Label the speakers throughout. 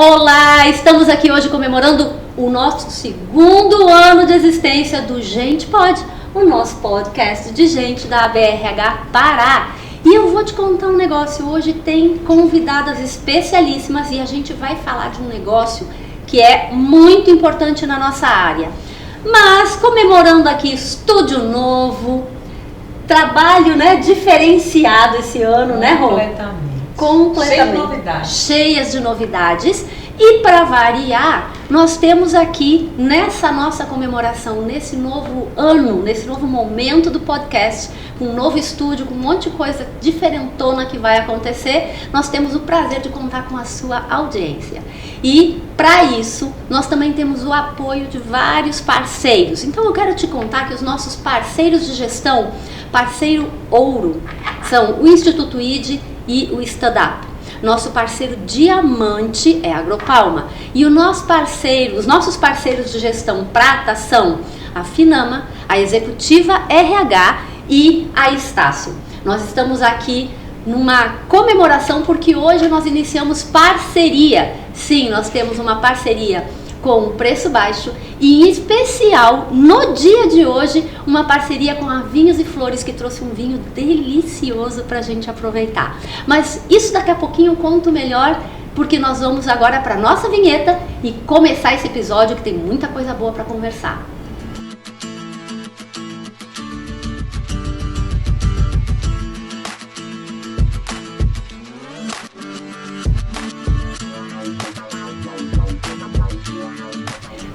Speaker 1: Olá, estamos aqui hoje comemorando o nosso segundo ano de existência do Gente Pode, o nosso podcast de gente da ABRH Pará. E eu vou te contar um negócio, hoje tem convidadas especialíssimas e a gente vai falar de um negócio que é muito importante na nossa área. Mas comemorando aqui estúdio novo, trabalho diferenciado esse ano, né, Rô? Completamente. Cheias de novidades. E para variar, nós temos aqui nessa nossa comemoração, nesse novo ano, nesse novo momento do podcast, com um novo estúdio, com um monte de coisa diferentona que vai acontecer, nós temos o prazer de contar com a sua audiência. E para isso, nós também temos o apoio de vários parceiros. Então eu quero te contar que os nossos parceiros de gestão, parceiro ouro, são o Instituto ID e o Stand-Up. Nosso parceiro diamante é a Agropalma. E os nossos parceiros de gestão prata são a Finama, a Executiva RH e a Estácio. Nós estamos aqui numa comemoração porque hoje nós iniciamos parceria. Sim, nós temos uma parceria com preço baixo e, em especial, no dia de hoje, uma parceria com a Vinhos e Flores, que trouxe um vinho delicioso para a gente aproveitar. Mas isso daqui a pouquinho eu conto melhor, porque nós vamos agora para nossa vinheta e começar esse episódio que tem muita coisa boa para conversar.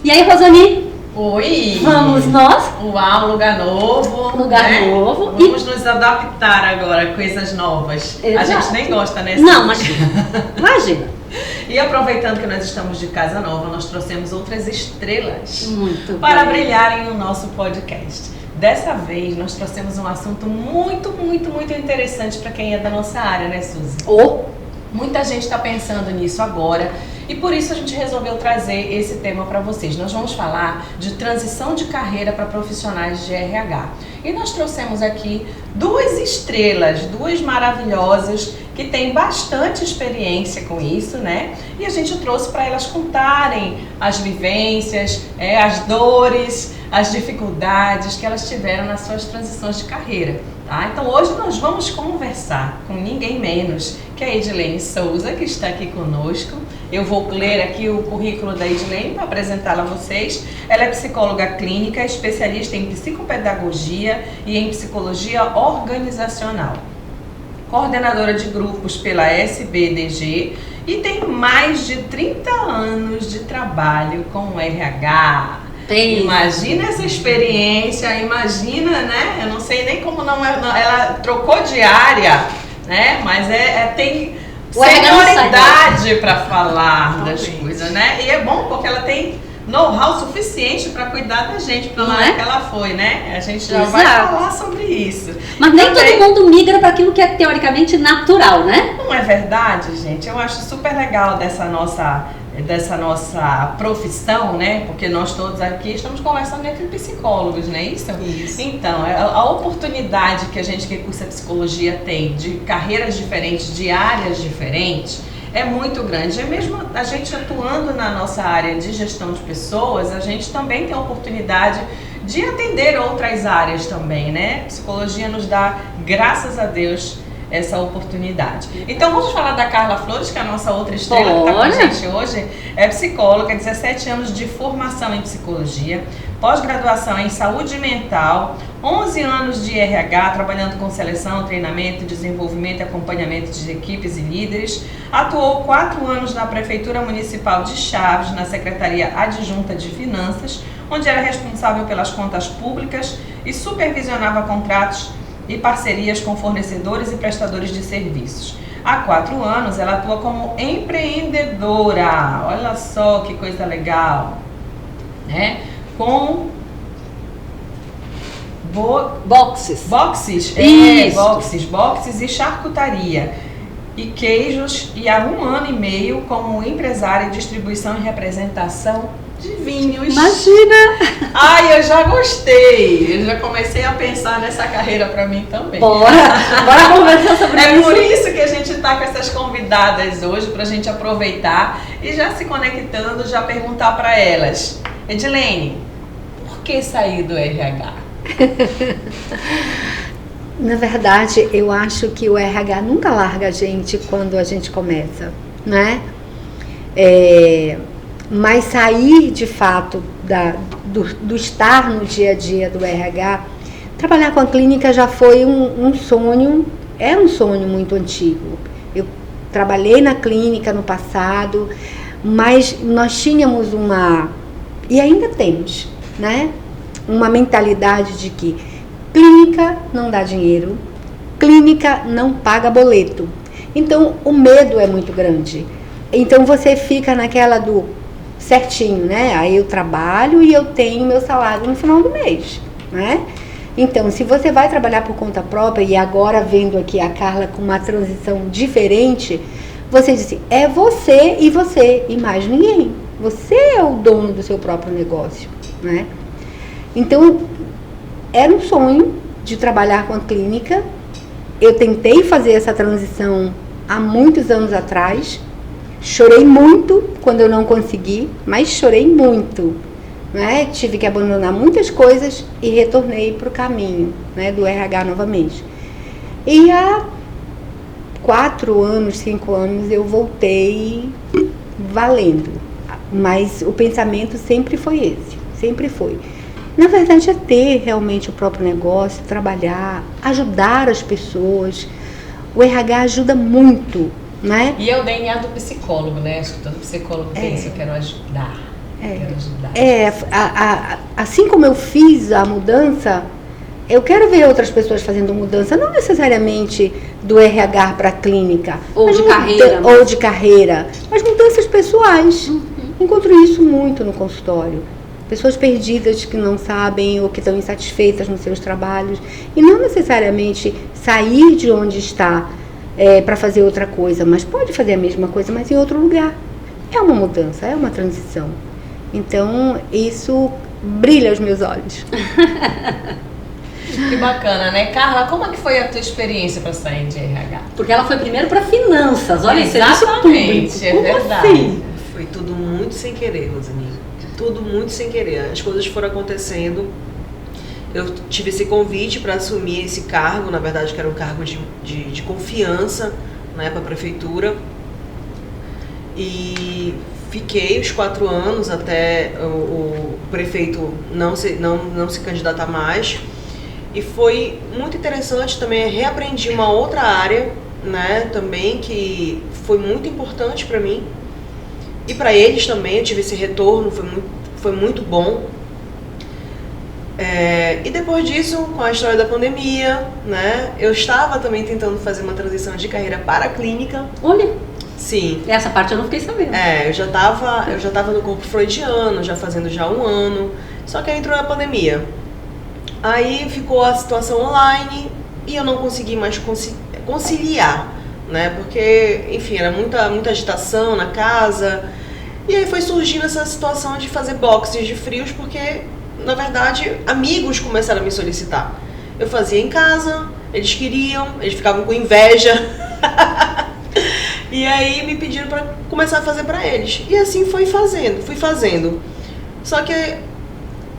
Speaker 1: E aí, Rosani?
Speaker 2: Oi!
Speaker 1: Vamos nós?
Speaker 2: Uau, lugar novo.
Speaker 1: Lugar novo.
Speaker 2: Vamos nos adaptar agora a coisas novas.
Speaker 1: Exato.
Speaker 2: A gente nem gosta, né?
Speaker 1: Não, imagina.
Speaker 2: E aproveitando que nós estamos de casa nova, nós trouxemos outras estrelas
Speaker 1: para
Speaker 2: brilharem no nosso podcast. Dessa vez, nós trouxemos um assunto muito interessante para quem é da nossa área, né, Suzy? Muita gente está pensando nisso agora e por isso a gente resolveu trazer esse tema para vocês. Nós vamos falar de transição de carreira para profissionais de RH. E nós trouxemos aqui duas estrelas, duas maravilhosas que têm bastante experiência com isso, né? E a gente trouxe para elas contarem as vivências, as dores, as dificuldades que elas tiveram nas suas transições de carreira. Tá? Então hoje nós vamos conversar com ninguém menos que a Edilene Souza, que está aqui conosco. Eu vou ler aqui o currículo da Edilene para apresentá-la a vocês. Ela é psicóloga clínica, especialista em psicopedagogia e em psicologia organizacional, coordenadora de grupos pela SBDG e tem mais de 30 anos de trabalho com o RH. Imagina essa experiência, imagina, né? Eu não sei nem como ela trocou de área, né? Mas tem senioridade para falar das coisas, né? E é bom porque ela tem know-how suficiente para cuidar da gente, para lá que ela foi, né? A gente já vai falar sobre isso.
Speaker 1: Mas nem todo mundo migra para aquilo que é teoricamente natural, né?
Speaker 2: Não é verdade, gente? Eu acho super legal dessa nossa profissão, né? Porque nós todos aqui estamos conversando entre psicólogos, não é isso?
Speaker 1: Isso.
Speaker 2: Então, a oportunidade que a gente que cursa psicologia tem de carreiras diferentes, de áreas diferentes, é muito grande. E mesmo a gente atuando na nossa área de gestão de pessoas, a gente também tem a oportunidade de atender outras áreas também, né? Psicologia nos dá, graças a Deus, essa oportunidade. Então vamos falar da Carla Flores, que é a nossa outra estrela que está com a gente hoje. É psicóloga, 17 anos de formação em psicologia, pós-graduação em saúde mental, 11 anos de RH, trabalhando com seleção, treinamento, desenvolvimento e acompanhamento de equipes e líderes. Atuou 4 anos na Prefeitura Municipal de Chaves, na Secretaria Adjunta de Finanças, onde era responsável pelas contas públicas e supervisionava contratos e parcerias com fornecedores e prestadores de serviços. Há 4 anos ela atua como empreendedora, olha só que coisa legal, né? Com boxes e charcutaria. e queijos e há 1 ano e meio como empresária de distribuição e representação de vinhos.
Speaker 1: Imagina!
Speaker 2: Ai, eu já gostei. Eu já comecei a pensar nessa carreira para mim também.
Speaker 1: Bora conversar sobre isso.
Speaker 2: É por isso que a gente está com essas convidadas hoje, para a gente aproveitar e já se conectando, já perguntar para elas. Edilene, por que sair do RH?
Speaker 3: Na verdade, eu acho que o RH nunca larga a gente quando a gente começa, né? Mas sair de fato do estar no dia a dia do RH, trabalhar com a clínica já foi um sonho, é um sonho muito antigo. Eu trabalhei na clínica no passado, mas nós tínhamos e ainda temos, né? Uma mentalidade de que clínica não dá dinheiro, clínica não paga boleto. Então o medo é muito grande. Então você fica naquela do certinho, né? Aí eu trabalho e eu tenho meu salário no final do mês, né? Então, se você vai trabalhar por conta própria, e agora vendo aqui a Carla com uma transição diferente, você diz assim, é você e mais ninguém. Você é o dono do seu próprio negócio, né? Então, era um sonho de trabalhar com a clínica. Eu tentei fazer essa transição há muitos anos atrás. Chorei muito quando eu não consegui, mas chorei muito, né? Tive que abandonar muitas coisas e retornei para o caminho, né, do RH novamente. E há 4 anos, 5 anos eu voltei valendo, mas o pensamento sempre foi esse, sempre foi. Na verdade é ter realmente o próprio negócio, trabalhar, ajudar as pessoas. O RH ajuda muito, né?
Speaker 2: E é o DNA do psicólogo, né? Acho que todo psicólogo tem isso, eu quero ajudar. Quero ajudar.
Speaker 3: Assim como eu fiz a mudança, eu quero ver outras pessoas fazendo mudança, não necessariamente do RH para a clínica.
Speaker 1: Ou de carreira.
Speaker 3: Mas mudanças pessoais. Encontro isso muito no consultório. Pessoas perdidas que não sabem ou que estão insatisfeitas nos seus trabalhos. E não necessariamente sair de onde está para fazer outra coisa, mas pode fazer a mesma coisa, mas em outro lugar. É uma mudança, é uma transição. Então, isso brilha os meus olhos.
Speaker 2: Que bacana, né? Carla, como é que foi a tua experiência para sair de RH?
Speaker 1: Porque ela foi primeiro para finanças, olha,
Speaker 2: exatamente,
Speaker 1: serviço público.
Speaker 2: É verdade.
Speaker 1: Assim?
Speaker 4: Foi tudo muito sem querer, Rosane. Tudo muito sem querer. As coisas foram acontecendo. Eu tive esse convite para assumir esse cargo, na verdade que era um cargo de confiança, né, para a prefeitura. E fiquei os 4 anos até o prefeito não se candidatar mais. E foi muito interessante também, reaprendi uma outra área, né, também, que foi muito importante para mim. E para eles também, eu tive esse retorno, foi muito bom. E depois disso, com a história da pandemia, né, eu estava também tentando fazer uma transição de carreira para a clínica.
Speaker 1: Olha,
Speaker 4: sim.
Speaker 1: Essa parte eu não fiquei sabendo.
Speaker 4: Eu já estava no corpo freudiano, já fazendo já 1 ano, só que aí entrou a pandemia. Aí ficou a situação online e eu não consegui mais conciliar, né, porque, enfim, era muita agitação na casa. E aí foi surgindo essa situação de fazer boxes de frios, porque, na verdade, amigos começaram a me solicitar. Eu fazia em casa, eles ficavam com inveja. E aí me pediram para começar a fazer para eles. E assim fui fazendo. Só que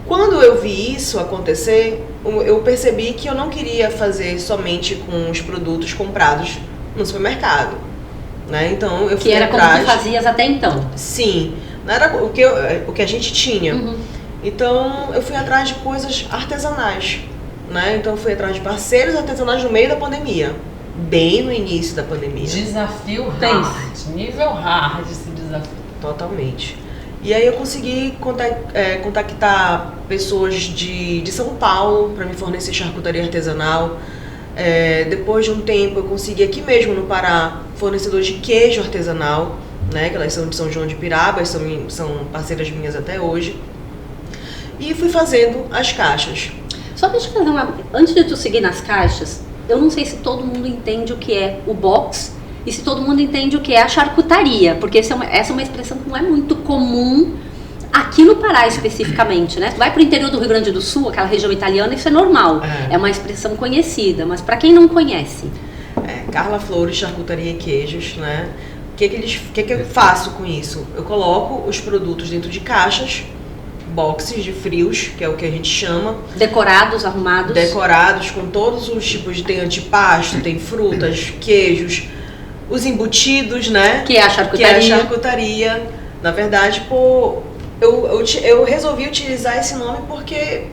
Speaker 4: quando eu vi isso acontecer, eu percebi que eu não queria fazer somente com os produtos comprados no supermercado, né? Então eu fui
Speaker 1: era
Speaker 4: atrás.
Speaker 1: como tu fazias até então?
Speaker 4: Sim, não era o que a gente tinha.
Speaker 1: Uhum.
Speaker 4: Então eu fui atrás de coisas artesanais, né? Então eu fui atrás de parceiros artesanais no meio da pandemia, bem no início da pandemia.
Speaker 2: Desafio hard, nível hard esse desafio.
Speaker 4: Totalmente. E aí eu consegui contactar pessoas de São Paulo para me fornecer charcutaria artesanal. Depois de um tempo eu consegui aqui mesmo no Pará fornecedores de queijo artesanal, né, que elas são de São João de Pirabas, são parceiras minhas até hoje. E fui fazendo as caixas.
Speaker 1: Só deixa eu fazer antes de tu seguir nas caixas, eu não sei se todo mundo entende o que é o box e se todo mundo entende o que é a charcutaria, porque essa é uma expressão que não é muito comum aqui no Pará especificamente, né? Tu vai pro interior do Rio Grande do Sul, aquela região italiana, isso é normal, é uma expressão conhecida, mas para quem não conhece...
Speaker 4: Carla Flores, Charcutaria e Queijos, né? O que eu faço com isso? Eu coloco os produtos dentro de caixas, boxes de frios, que é o que a gente chama.
Speaker 1: Decorados, arrumados. Decorados,
Speaker 4: com todos os tipos de... Tem antipasto, tem frutas, queijos, os embutidos, né?
Speaker 1: Que é a charcutaria.
Speaker 4: Que é a charcutaria. Na verdade, eu resolvi utilizar esse nome porque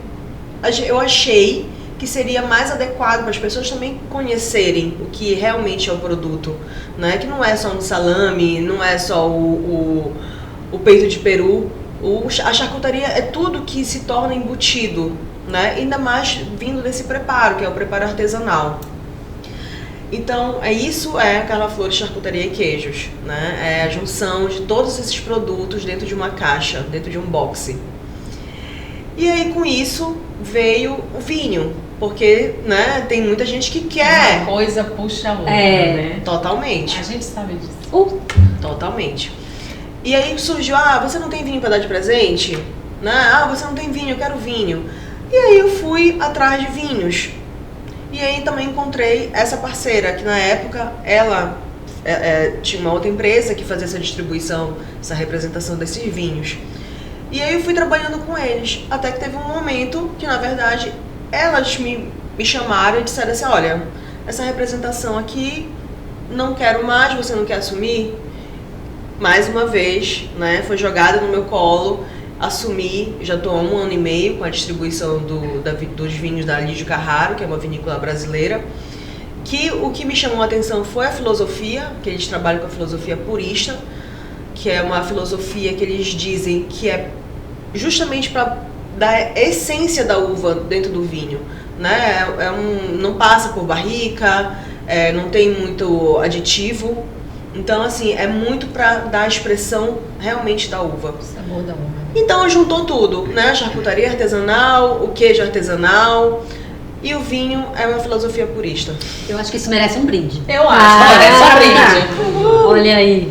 Speaker 4: eu achei que seria mais adequado para as pessoas também conhecerem o que realmente é o produto, né? Que não é só um salame, não é só o peito de peru. A charcutaria é tudo que se torna embutido, né? Ainda mais vindo desse preparo, que é o preparo artesanal. Então, isso é a Carla Flores Charcutaria e Queijos, né? É a junção de todos esses produtos dentro de uma caixa, dentro de um boxe. E aí, com isso, veio o vinho, porque, né, tem muita gente que quer...
Speaker 2: Uma coisa puxa a outra, né?
Speaker 4: Totalmente.
Speaker 2: A gente sabe disso.
Speaker 4: Totalmente. E aí surgiu, você não tem vinho para dar de presente? Né? Você não tem vinho, eu quero vinho. E aí eu fui atrás de vinhos. E aí também encontrei essa parceira, que na época ela tinha uma outra empresa que fazia essa distribuição, essa representação desses vinhos. E aí eu fui trabalhando com eles, até que teve um momento que, na verdade, elas me chamaram e disseram assim, olha, essa representação aqui, não quero mais, você não quer assumir? Mais uma vez, né, foi jogada no meu colo, assumi, já estou há 1 ano e meio com a distribuição dos vinhos da Lídio Carraro, que é uma vinícola brasileira, que o que me chamou a atenção foi a filosofia, que eles trabalham com a filosofia purista, que é uma filosofia que eles dizem que é justamente para dar a essência da uva dentro do vinho, né? Não passa por barrica, não tem muito aditivo. Então, assim, é muito para dar a expressão realmente da uva.
Speaker 2: O sabor da uva.
Speaker 4: Então, juntou tudo, né? A charcutaria artesanal, o queijo artesanal e o vinho é uma filosofia purista.
Speaker 1: Eu acho que isso merece um brinde.
Speaker 2: Eu acho, merece um brinde.
Speaker 1: Olha aí.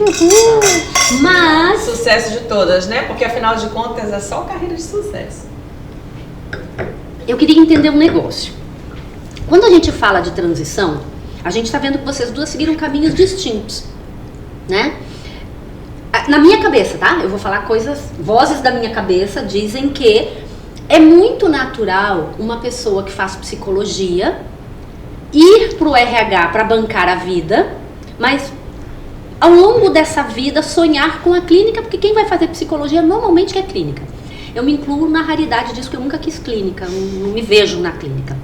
Speaker 1: Mas...
Speaker 2: Sucesso de todas, né? Porque, afinal de contas, é só carreira de sucesso.
Speaker 1: Eu queria entender um negócio. Quando a gente fala de transição, a gente está vendo que vocês duas seguiram caminhos distintos. Né? Na minha cabeça, tá? Eu vou falar vozes da minha cabeça dizem que é muito natural uma pessoa que faz psicologia ir pro RH para bancar a vida, mas ao longo dessa vida sonhar com a clínica, porque quem vai fazer psicologia normalmente quer clínica. Eu me incluo na raridade disso, que eu nunca quis clínica, não me vejo na clínica.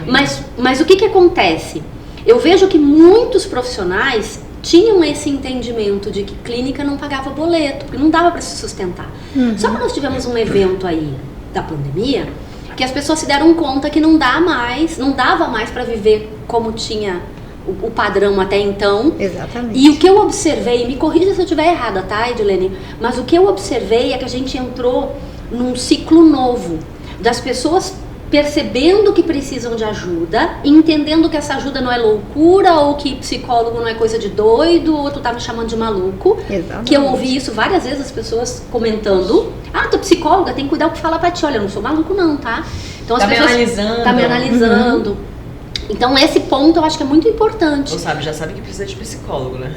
Speaker 1: Mas o que acontece? Eu vejo que muitos profissionais tinham esse entendimento de que clínica não pagava boleto, porque não dava para se sustentar. Só que nós tivemos um evento aí da pandemia, que as pessoas se deram conta que não dava mais para viver como tinha o padrão até então.
Speaker 3: Exatamente.
Speaker 1: E o que eu observei, me corrija se eu estiver errada, tá, Edilene? Mas o que eu observei é que a gente entrou num ciclo novo, das pessoas percebendo que precisam de ajuda, entendendo que essa ajuda não é loucura, ou que psicólogo não é coisa de doido, ou tu tá me chamando de maluco.
Speaker 3: Exatamente.
Speaker 1: Que eu ouvi isso várias vezes, as pessoas comentando, tu é psicóloga, tem que cuidar o que fala pra ti. Olha, eu não sou maluco não, tá? Então,
Speaker 2: tá me analisando.
Speaker 1: Tá me analisando. Então esse ponto eu acho que é muito importante.
Speaker 4: Ou já sabe que precisa de psicólogo, né?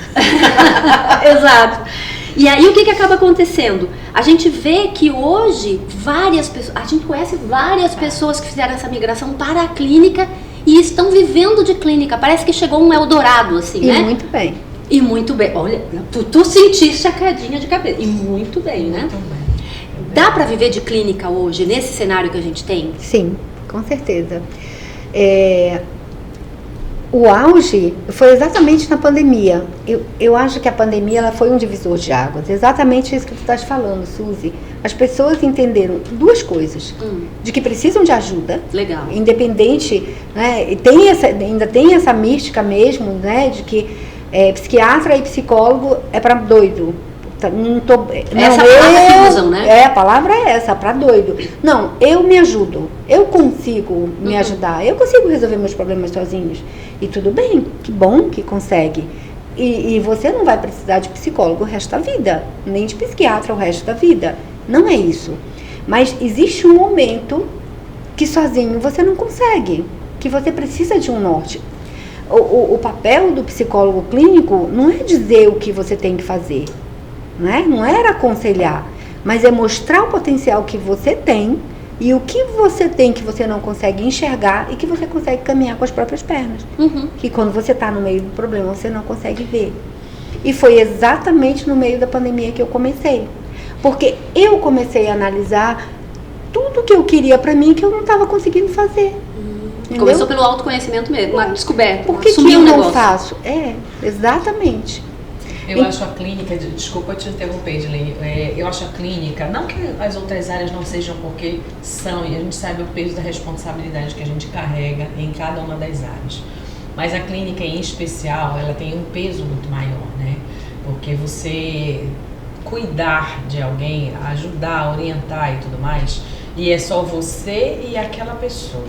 Speaker 1: Exato. E aí o que acaba acontecendo? A gente vê que hoje a gente conhece várias pessoas que fizeram essa migração para a clínica e estão vivendo de clínica. Parece que chegou um Eldorado, assim, né?
Speaker 3: E muito bem.
Speaker 1: E muito bem. Olha, tu sentiste a quedinha de cabeça. E muito bem, né?
Speaker 2: Muito bem.
Speaker 1: Dá para viver de clínica hoje, nesse cenário que a gente tem?
Speaker 3: Sim, com certeza. O auge foi exatamente na pandemia. Eu acho que a pandemia ela foi um divisor de águas. Exatamente isso que tu estás falando, Suzy. As pessoas entenderam duas coisas. De que precisam de ajuda.
Speaker 1: Legal.
Speaker 3: Independente, né? E ainda tem essa mística mesmo, né? De que psiquiatra e psicólogo é para doido. Não tô,
Speaker 1: essa palavra que usam, né?
Speaker 3: A palavra é essa, pra doido. Não, eu me ajudo, eu consigo me ajudar, eu consigo resolver meus problemas sozinhos. E tudo bem, que bom que consegue. E você não vai precisar de psicólogo o resto da vida, nem de psiquiatra o resto da vida. Não é isso. Mas existe um momento que sozinho você não consegue, que você precisa de um norte. O papel do psicólogo clínico não é dizer o que você tem que fazer, né? Não era aconselhar, mas é mostrar o potencial que você tem e o que você tem que você não consegue enxergar e que você consegue caminhar com as próprias pernas. Que quando você está no meio do problema, você não consegue ver. E foi exatamente no meio da pandemia que eu comecei. Porque eu comecei a analisar tudo que eu queria para mim que eu não estava conseguindo fazer.
Speaker 1: Começou pelo autoconhecimento mesmo, uma descoberta.
Speaker 3: Por que eu não faço? Exatamente.
Speaker 2: Eu acho a clínica, desculpa te interromper, Edilene, eu acho a clínica, não que as outras áreas não sejam, porque são, e a gente sabe o peso da responsabilidade que a gente carrega em cada uma das áreas, mas a clínica em especial, ela tem um peso muito maior, né? Porque você cuidar de alguém, ajudar, orientar e tudo mais, e é só você e aquela pessoa,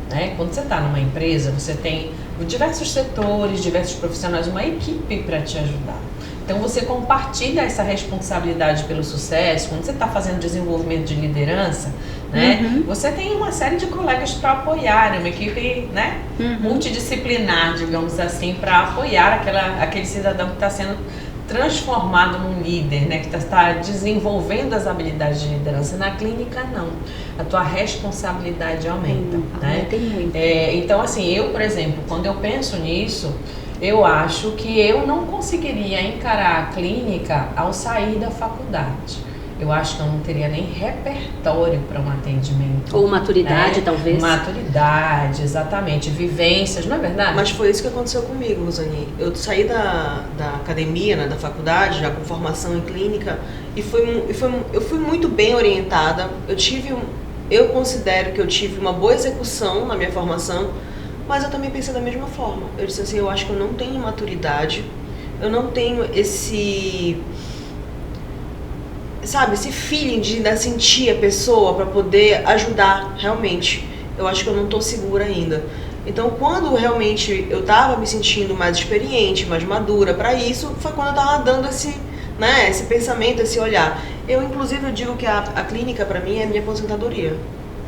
Speaker 2: né? Quando você está numa empresa, você tem diversos setores, diversos profissionais, uma equipe para te ajudar. Então você compartilha essa responsabilidade pelo sucesso. Quando você está fazendo desenvolvimento de liderança, né? Você tem uma série de colegas para apoiar, uma equipe, né? Multidisciplinar, digamos assim, para apoiar aquele cidadão que está sendo transformado num líder, né? Que está desenvolvendo as habilidades de liderança. Na clínica, não. A tua responsabilidade aumenta, né? Então, assim, eu, por exemplo, quando eu penso nisso, eu acho que eu não conseguiria encarar a clínica ao sair da faculdade. Eu acho que eu não teria nem repertório para um atendimento.
Speaker 1: Ou maturidade, talvez.
Speaker 2: Maturidade, exatamente. Vivências, não é verdade?
Speaker 4: Mas foi isso que aconteceu comigo, Rosane. Eu saí da academia, né, da faculdade, já com formação em clínica, e eu fui muito bem orientada. Eu considero que eu tive uma boa execução na minha formação, mas eu também pensei da mesma forma. Eu disse assim, eu acho que eu não tenho maturidade, eu não tenho esse feeling de sentir a pessoa para poder ajudar realmente. Eu acho que eu não estou segura ainda. Então, quando realmente eu estava me sentindo mais experiente, mais madura para isso, foi quando eu estava dando esse pensamento, esse olhar. Eu, inclusive, eu digo que a clínica, para mim, é a minha aposentadoria.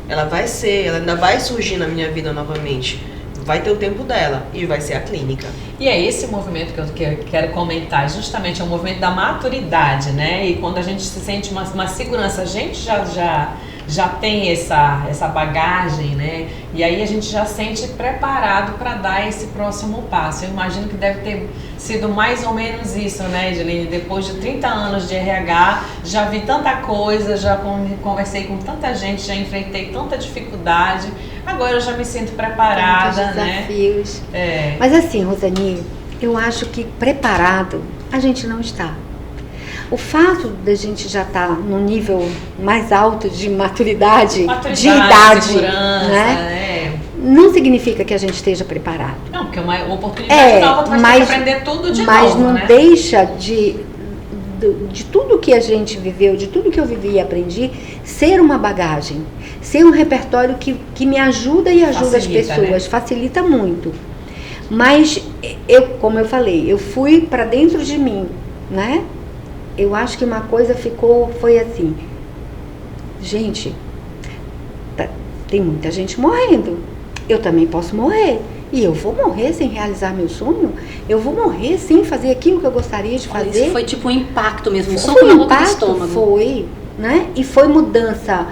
Speaker 4: Ela ainda vai surgir na minha vida novamente. Vai ter o tempo dela e vai ser a clínica.
Speaker 2: E é esse movimento que eu quero comentar, justamente é o movimento da maturidade, né? E quando a gente se sente uma segurança, a gente já tem essa bagagem, né? E aí a gente já sente preparado para dar esse próximo passo. Eu imagino que deve ter sido mais ou menos isso, né, Edilene? Depois de 30 anos de RH, já vi tanta coisa, já conversei com tanta gente, já enfrentei tanta dificuldade. Agora eu já me sinto preparada, né?
Speaker 3: Desafios. Mas assim, Rosane, eu acho que preparado a gente não está. O fato da gente já estar num nível mais alto de maturidade de idade,
Speaker 2: segurança,
Speaker 3: né? Não significa que a gente esteja preparado.
Speaker 2: Não, porque é uma oportunidade nova, tu vai ter que aprender tudo de novo,
Speaker 3: mas não deixa de tudo que a gente viveu, de tudo que eu vivi e aprendi, ser uma bagagem, ser um repertório que me ajuda e ajuda as pessoas, né? Facilita muito. Mas, como eu falei, eu fui para dentro de mim, né? Eu acho que uma coisa foi assim, gente, tem muita gente morrendo, eu também posso morrer, e eu vou morrer sem realizar meu sonho, eu vou morrer sem fazer aquilo que eu gostaria de fazer.
Speaker 1: Isso foi tipo um impacto mesmo, um soco na boca do estômago.
Speaker 3: Foi, né? E foi mudança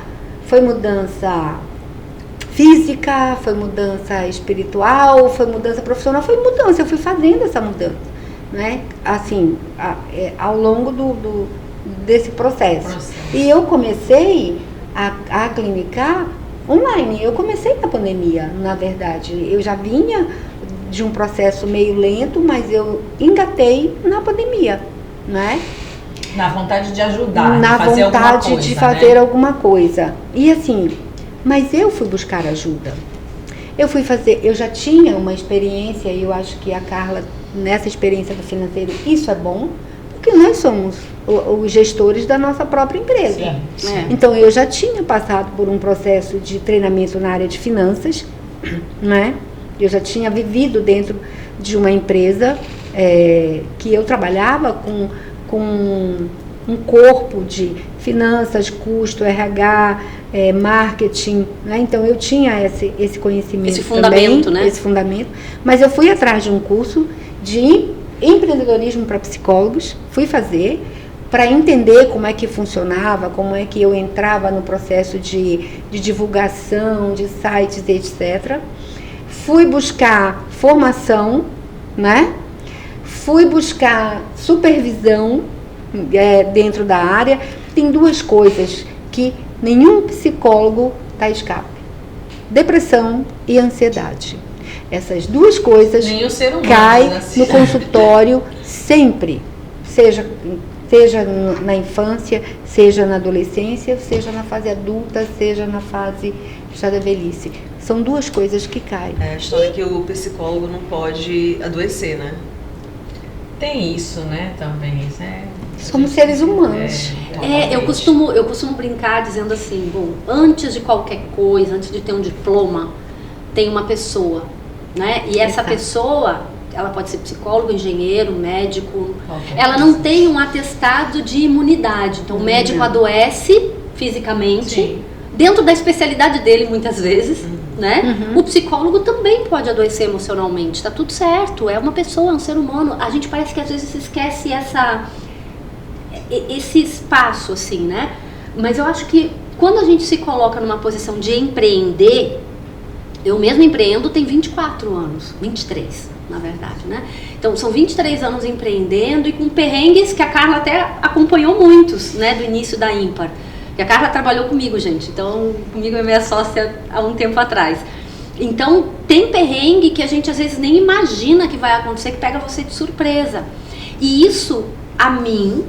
Speaker 3: física, foi mudança espiritual, foi mudança profissional, foi mudança, eu fui fazendo essa mudança. Né? Assim, ao longo desse processo. E eu comecei a clinicar online. Eu comecei na pandemia, na verdade. Eu já vinha de um processo meio lento, mas eu engatei na pandemia, né?
Speaker 2: Na vontade de ajudar,
Speaker 3: na
Speaker 2: de fazer alguma
Speaker 3: vontade
Speaker 2: coisa,
Speaker 3: de fazer alguma coisa. E assim, mas eu fui buscar ajuda. Eu já tinha uma experiência, e eu acho que a Carla, nessa experiência do financeiro, isso é bom. porque nós somos os gestores da nossa própria empresa.
Speaker 2: Sim.
Speaker 3: Então, eu já tinha passado por um processo de treinamento na área de finanças, né? Eu já tinha vivido dentro de uma empresa que eu trabalhava com um corpo de finanças, custo, RH, marketing, né? Então eu tinha esse conhecimento,
Speaker 1: esse fundamento,
Speaker 3: também,
Speaker 1: né?
Speaker 3: Esse fundamento, mas eu fui atrás de um curso de empreendedorismo para psicólogos, fui fazer para entender como é que funcionava, como é que eu entrava no processo de divulgação, de sites, etc. Fui buscar formação, né? Fui buscar supervisão dentro da área. Tem duas coisas que nenhum psicólogo está a escape: depressão e ansiedade. Essas duas coisas caem no consultório sempre, seja na infância, seja na adolescência, seja na fase adulta, seja na fase já da velhice. São duas coisas que caem.
Speaker 4: É a história que o psicólogo não pode adoecer, né?
Speaker 2: Tem isso, né, também.
Speaker 3: Somos seres humanos.
Speaker 1: Eu costumo brincar dizendo assim, bom, antes de qualquer coisa, antes de ter um diploma, tem uma pessoa, né? E essa pessoa, ela pode ser psicólogo, engenheiro, médico, ela não tem um atestado de imunidade. Então o médico adoece fisicamente,
Speaker 2: Sim.
Speaker 1: dentro da especialidade dele muitas vezes, né? O psicólogo também pode adoecer emocionalmente, tá tudo certo, é uma pessoa, é um ser humano. A gente parece que às vezes esquece esse espaço, assim, né? Mas eu acho que quando a gente se coloca numa posição de empreender, eu mesmo empreendo tem 24 anos, 23, na verdade, né? Então são 23 anos empreendendo e com perrengues que a Carla até acompanhou muitos, né, do início da Ímpar. E a Carla trabalhou comigo, gente, então comigo é minha sócia há um tempo atrás. Então tem perrengue que a gente às vezes nem imagina que vai acontecer, que pega você de surpresa. E isso, a mim,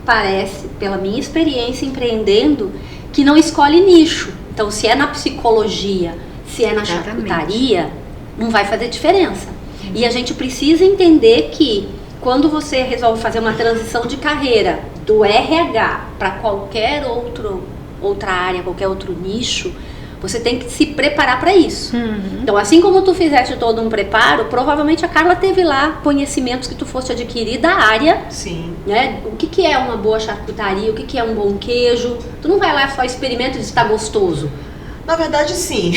Speaker 1: parece, pela minha experiência empreendendo, que não escolhe nicho. Então se é na psicologia, se é na charcutaria, não vai fazer diferença. E a gente precisa entender que quando você resolve fazer uma transição de carreira do RH para qualquer outra área, qualquer outro nicho, você tem que se preparar para isso. Então, assim como tu fizeste todo um preparo, provavelmente a Carla teve lá conhecimentos que tu fosse adquirir da área.
Speaker 4: Sim.
Speaker 1: Né? O que é uma boa charcutaria, o que é um bom queijo. Tu não vai lá só experimenta e diz está gostoso.
Speaker 4: Na verdade, sim.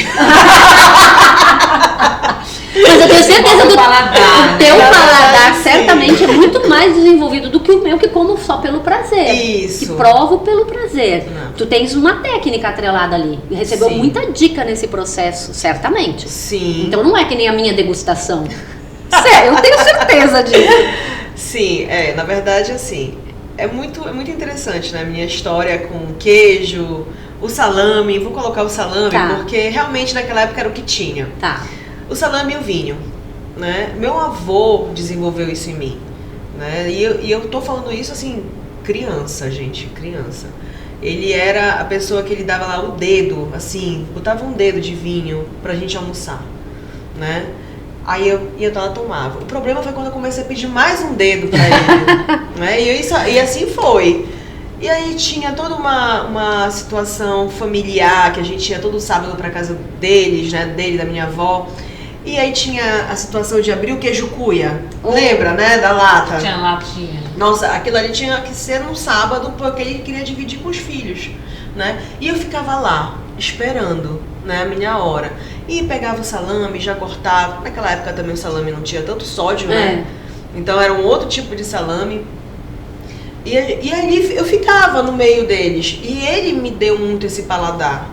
Speaker 1: Mas eu tenho certeza que o teu paladar
Speaker 4: sim.
Speaker 1: certamente é muito mais desenvolvido do que o meu, que como só pelo prazer.
Speaker 4: Isso.
Speaker 1: Que provo pelo prazer.
Speaker 4: Não.
Speaker 1: Tu tens uma técnica atrelada ali. E recebeu
Speaker 4: Sim.
Speaker 1: muita dica nesse processo, certamente.
Speaker 4: Sim.
Speaker 1: Então não é que nem a minha degustação. Sério, eu tenho certeza disso.
Speaker 4: Sim, na verdade, assim, é muito interessante, né? A minha história com queijo, o salame, vou colocar o salame,
Speaker 1: Tá.
Speaker 4: porque realmente naquela época era o que tinha.
Speaker 1: Tá.
Speaker 4: O salame e o vinho, né? Meu avô desenvolveu isso em mim, né? E eu tô falando isso assim, criança, gente, criança. Ele era a pessoa que ele dava lá o dedo, assim, botava um dedo de vinho pra gente almoçar, né? Aí eu lá tomava. O problema foi quando eu comecei a pedir mais um dedo pra ele, né? E assim foi. E aí tinha toda uma situação familiar, que a gente ia todo sábado pra casa deles, né? Dele, da minha avó. E aí tinha a situação de abrir o queijo cuia. Lembra, né? Da lata.
Speaker 2: Tinha latinha.
Speaker 4: Nossa, aquilo ali tinha que ser no sábado, porque ele queria dividir com os filhos, né? E eu ficava lá, esperando, né, a minha hora. E pegava o salame, já cortava. Naquela época também o salame não tinha tanto sódio, né? Então era um outro tipo de salame. E ali eu ficava no meio deles. E ele me deu muito esse paladar,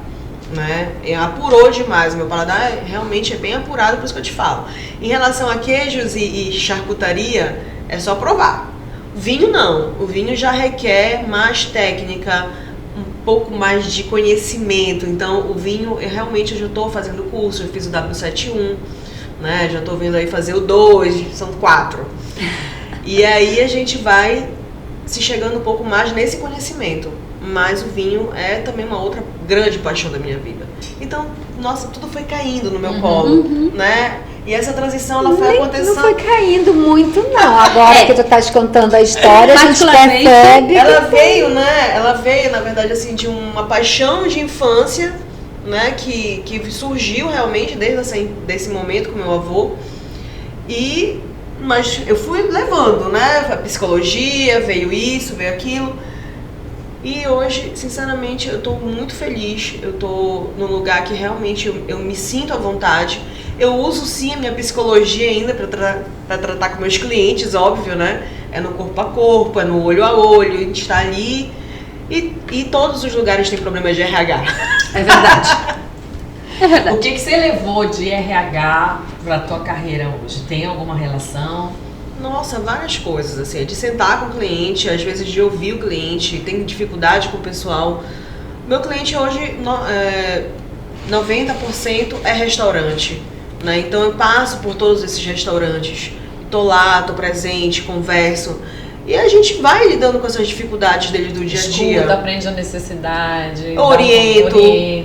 Speaker 4: né? Apurou demais. Meu paladar realmente é bem apurado, por isso que eu te falo. Em relação a queijos e charcutaria, é só provar. Vinho não. O vinho já requer mais técnica, um pouco mais de conhecimento. Então o vinho, eu já estou fazendo curso, eu fiz o W71, né? Já estou vindo aí fazer o 2, são 4. E aí a gente vai se chegando um pouco mais nesse conhecimento, mas o vinho é também uma outra grande paixão da minha vida. Então, nossa, tudo foi caindo no meu colo, né? E essa transição, ela foi acontecendo...
Speaker 3: Não foi caindo muito, não. Agora que tu estás contando a história, a gente percebe...
Speaker 4: Ela veio, na verdade, assim, de uma paixão de infância, né? Que surgiu realmente desde desse momento com meu avô. Mas eu fui levando, né? A psicologia, veio isso, veio aquilo. E hoje, sinceramente, eu estou muito feliz. Eu estou num lugar que realmente eu me sinto à vontade. Eu uso sim a minha psicologia ainda para tratar com meus clientes, óbvio, né? É no corpo a corpo, é no olho a olho, a gente está ali. E todos os lugares têm problemas de RH.
Speaker 1: É verdade. É verdade.
Speaker 2: O que você levou de RH para a tua carreira hoje? Tem alguma relação?
Speaker 4: Nossa, várias coisas, assim, de sentar com o cliente, às vezes de ouvir o cliente, tem dificuldade com o pessoal. Meu cliente hoje, 90% é restaurante, né? Então eu passo por todos esses restaurantes, tô lá, tô presente, converso. E a gente vai lidando com essas dificuldades dele do dia a dia.
Speaker 2: Escuta, aprende a necessidade.
Speaker 4: Oriento,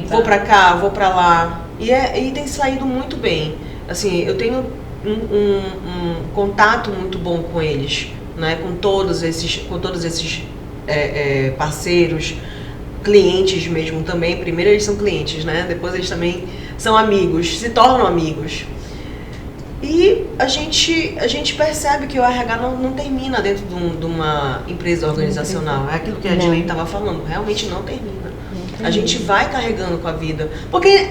Speaker 4: vou pra cá, vou pra lá. E tem saído muito bem. Assim, eu tenho um contato muito bom com eles, né? Com todos esses parceiros, clientes mesmo também. Primeiro eles são clientes, né? Depois eles também são amigos, se tornam amigos. E a gente percebe que o RH não termina dentro de uma empresa organizacional. É aquilo que a Edilene estava falando, realmente não termina. A gente vai carregando com a vida, porque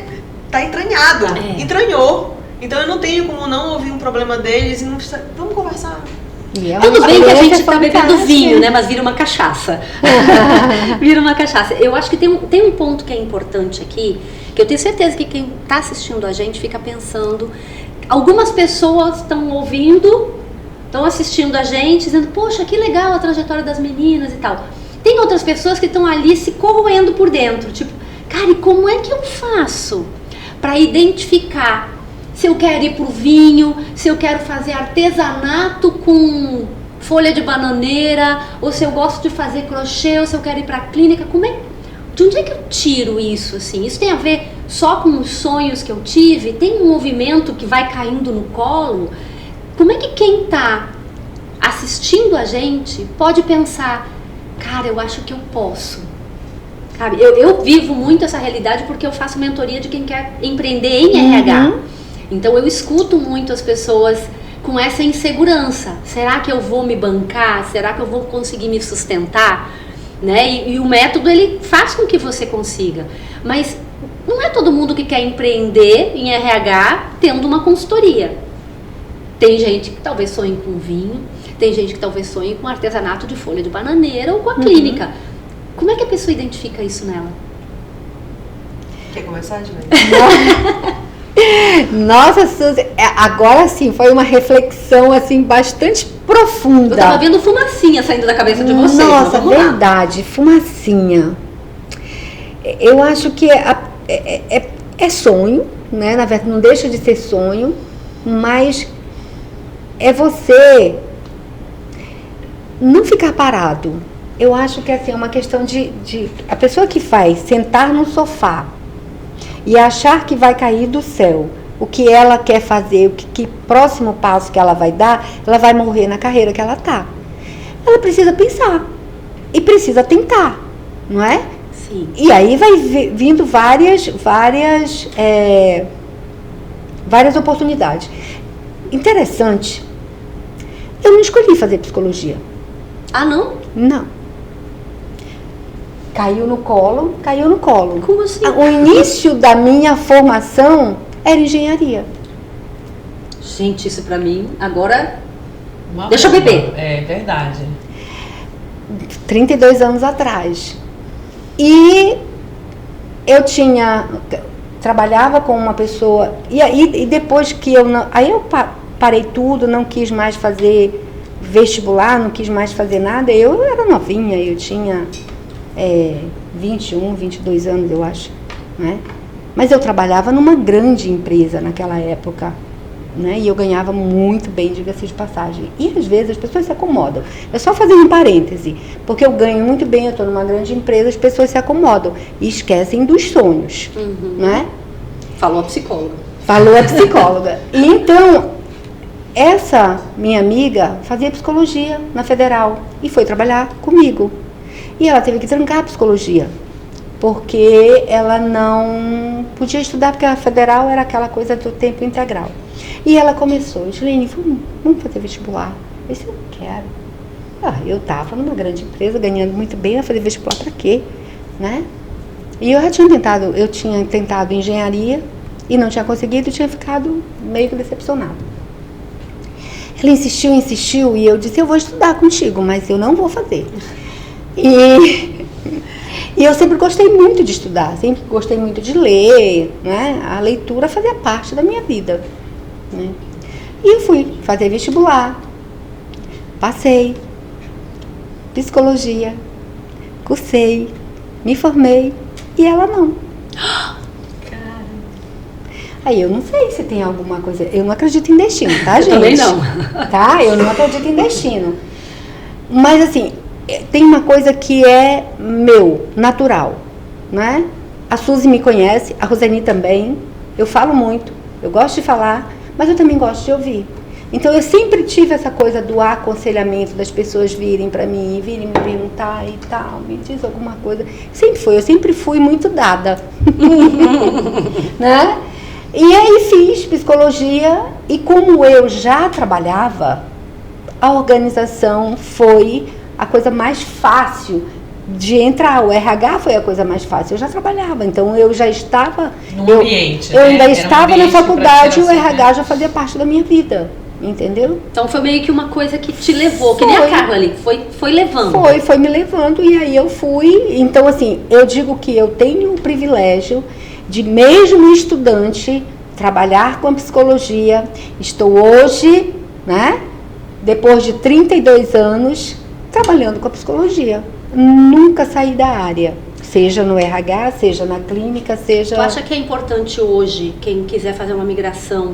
Speaker 4: tá entranhado, entranhou. Então eu não tenho como não ouvir um problema deles e não precisa... Vamos conversar.
Speaker 1: Tudo bem que a gente tá bebendo vinho, né? Mas vira uma cachaça. Vira uma cachaça. Eu acho que tem um ponto que é importante aqui, que eu tenho certeza que quem tá assistindo a gente fica pensando... Algumas pessoas estão ouvindo, estão assistindo a gente, dizendo, poxa, que legal a trajetória das meninas e tal. Tem outras pessoas que estão ali se corroendo por dentro, tipo, cara, e como é que eu faço para identificar se eu quero ir pro vinho, se eu quero fazer artesanato com folha de bananeira, ou se eu gosto de fazer crochê, ou se eu quero ir pra clínica, de onde é que eu tiro isso, assim? Isso tem a ver só com os sonhos que eu tive? Tem um movimento que vai caindo no colo? Como é que quem tá assistindo a gente pode pensar, cara, eu acho que eu posso? Sabe? Eu vivo muito essa realidade porque eu faço mentoria de quem quer empreender em RH. Então eu escuto muito as pessoas com essa insegurança. Será que eu vou me bancar? Será que eu vou conseguir me sustentar? Né? E o método, ele faz com que você consiga. Mas não é todo mundo que quer empreender em RH tendo uma consultoria. Tem gente que talvez sonhe com vinho, tem gente que talvez sonhe com artesanato de folha de bananeira ou com a clínica. Como é que a pessoa identifica isso nela?
Speaker 4: Quer começar, Edilene?
Speaker 3: Nossa, Suzy, agora sim, foi uma reflexão assim bastante profunda.
Speaker 1: Eu tava vendo fumacinha saindo da cabeça de vocês.
Speaker 3: Nossa, verdade, fumacinha. Eu acho que é sonho, né? Na verdade, não deixa de ser sonho, mas é você não ficar parado. Eu acho que assim, é uma questão de a pessoa que faz sentar no sofá e achar que vai cair do céu o que ela quer fazer, que próximo passo que ela vai dar, ela vai morrer na carreira que ela tá. Ela precisa pensar e precisa tentar, não é?
Speaker 1: Sim.
Speaker 3: E aí vai vindo várias oportunidades. Interessante, eu não escolhi fazer psicologia.
Speaker 1: Ah, não?
Speaker 3: Não. Caiu no colo.
Speaker 1: Como assim?
Speaker 3: O início da minha formação era engenharia.
Speaker 1: Gente, isso pra mim, agora... Deixa eu beber.
Speaker 2: É verdade.
Speaker 3: 32 anos atrás. E eu trabalhava com uma pessoa, e depois que eu não... Aí eu parei tudo, não quis mais fazer vestibular, não quis mais fazer nada. Eu era novinha, eu tinha... 21, 22 anos, eu acho, né? Mas eu trabalhava numa grande empresa naquela época, né? E eu ganhava muito bem, diga-se de passagem. E às vezes as pessoas se acomodam. É só fazer um parêntese, porque eu ganho muito bem, eu estou numa grande empresa, as pessoas se acomodam e esquecem dos sonhos, né?
Speaker 1: Falou a psicóloga.
Speaker 3: Falou a psicóloga. E então, essa minha amiga fazia psicologia na Federal e foi trabalhar comigo. E ela teve que trancar a psicologia, porque ela não podia estudar, porque a Federal era aquela coisa do tempo integral. E ela começou, Gilene, vamos fazer vestibular. Eu disse, eu quero. Eu estava numa grande empresa, ganhando muito bem, eu fazer vestibular para quê? Né? E eu tinha tentado engenharia e não tinha conseguido, tinha ficado meio que decepcionada. Ela insistiu e eu disse, eu vou estudar contigo, mas eu não vou fazer. E eu sempre gostei muito de estudar, sempre gostei muito de ler, né? A leitura fazia parte da minha vida, né? E eu fui fazer vestibular, passei, psicologia, cursei, me formei e ela não. Aí eu não sei se tem alguma coisa, eu não acredito em destino, tá, gente?
Speaker 1: Eu também não.
Speaker 3: Tá? Eu não acredito em destino. Mas assim, tem uma coisa que é meu, natural, né? A Suzy me conhece, a Roseni também. Eu falo muito, eu gosto de falar, mas eu também gosto de ouvir. Então eu sempre tive essa coisa do aconselhamento, das pessoas virem pra mim, virem me perguntar e tal, me diz alguma coisa. Eu sempre fui muito dada. Né? E aí fiz psicologia e como eu já trabalhava, a organização foi a coisa mais fácil de entrar. O RH foi a coisa mais fácil. Eu já trabalhava, então eu já estava...
Speaker 2: No ambiente,
Speaker 3: eu ainda
Speaker 2: era
Speaker 3: estava
Speaker 2: um
Speaker 3: na
Speaker 2: ambiente
Speaker 3: faculdade e o
Speaker 2: pra
Speaker 3: RH já fazia parte da minha vida. Entendeu?
Speaker 1: Então foi meio que uma coisa que te levou, que nem a Carla ali, foi levando.
Speaker 3: Foi me levando e aí eu fui. Então assim, eu digo que eu tenho o privilégio de, mesmo estudante, trabalhar com a psicologia. Estou hoje, né, depois de 32 anos, trabalhando com a psicologia. Nunca saí da área, seja no RH, seja na clínica, seja...
Speaker 1: Tu acha que é importante hoje, quem quiser fazer uma migração,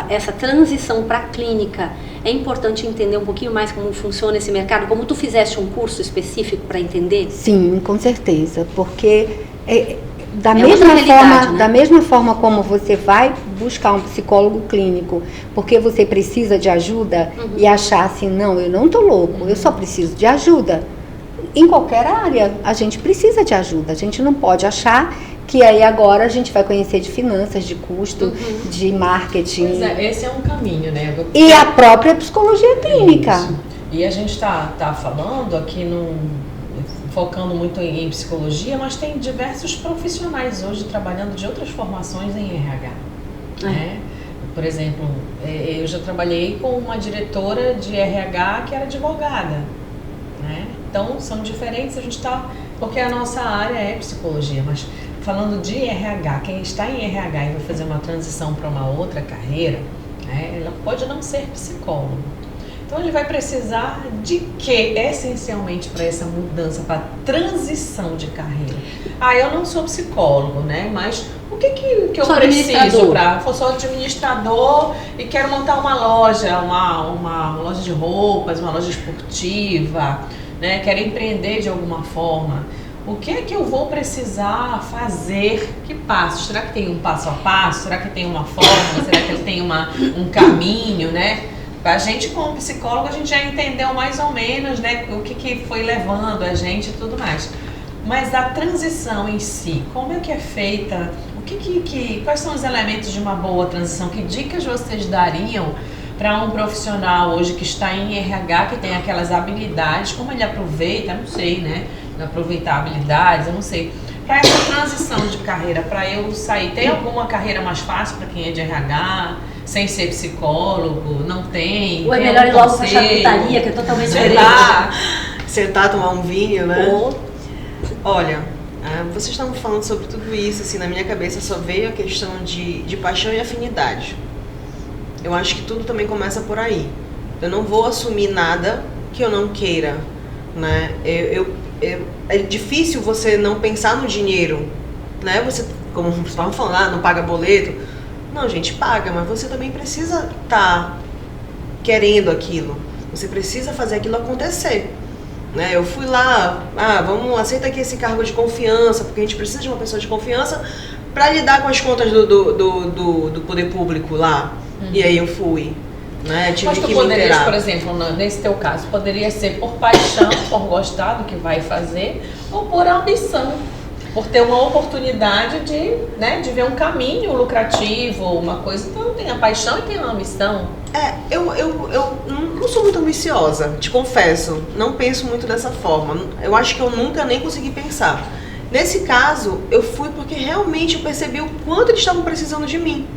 Speaker 1: essa transição para a clínica, é importante entender um pouquinho mais como funciona esse mercado, como tu fizeste um curso específico para entender?
Speaker 3: Sim, com certeza, porque da mesma forma como você vai buscar um psicólogo clínico porque você precisa de ajuda e achar assim, não, eu não tô louco, eu só preciso de ajuda. Em qualquer área, a gente precisa de ajuda, a gente não pode achar que aí agora a gente vai conhecer de finanças, de custo, de marketing.
Speaker 2: Pois é, esse é um caminho, né?
Speaker 3: E a própria psicologia clínica.
Speaker 2: Isso. E a gente está falando aqui, focando muito em psicologia, mas tem diversos profissionais hoje trabalhando de outras formações em RH. Né? Por exemplo, eu já trabalhei com uma diretora de RH que era advogada. Né? Então, são diferentes, a gente está... Porque a nossa área é psicologia, mas falando de RH, quem está em RH e vai fazer uma transição para uma outra carreira, né, ela pode não ser psicólogo. Então ele vai precisar de quê, essencialmente, para essa mudança, para a transição de carreira? Eu não sou psicólogo, né? Mas o que eu preciso para... Eu sou administrador e quero montar uma loja, uma loja de roupas, uma loja esportiva, né? Quero empreender de alguma forma. O que é que eu vou precisar fazer? Que passos? Será que tem um passo a passo? Será que tem uma forma? Será que tem um caminho, né? A gente, como psicólogo, a gente já entendeu mais ou menos, né, o que foi levando a gente e tudo mais. Mas a transição em si, como é que é feita? Quais são os elementos de uma boa transição? Que dicas vocês dariam para um profissional hoje que está em RH, que tem aquelas habilidades, como ele aproveita, não sei, né? Aproveitar habilidades, eu não sei. Para essa transição de carreira, para eu sair, tem alguma carreira mais fácil para quem é de RH, sem ser psicólogo? Não tem?
Speaker 1: Ou é melhor ir logo para a charcutaria, que é totalmente diferente?
Speaker 4: Sentar, tomar um vinho, né? Olha, vocês estavam falando sobre tudo isso, assim, na minha cabeça só veio a questão de paixão e afinidade. Eu acho que tudo também começa por aí. Eu não vou assumir nada que eu não queira, né? É difícil você não pensar no dinheiro, né? Você, como vocês estavam falando, não paga boleto, Não, gente, paga, mas você também precisa estar querendo aquilo. Você precisa fazer aquilo acontecer. Né? Eu fui lá, aceita aqui esse cargo de confiança, porque a gente precisa de uma pessoa de confiança para lidar com as contas do poder público lá. E aí eu fui. Né?
Speaker 2: Mas tu poderias, por exemplo, nesse teu caso, poderia ser por paixão, por gostar do que vai fazer, ou por ambição, por ter uma oportunidade de ver um caminho lucrativo, uma coisa. Então tem a paixão e tem a ambição.
Speaker 4: Eu não sou muito ambiciosa, te confesso. Não penso muito dessa forma. Eu acho que eu nunca nem consegui pensar. Nesse caso, eu fui porque realmente eu percebi o quanto eles estavam precisando de mim.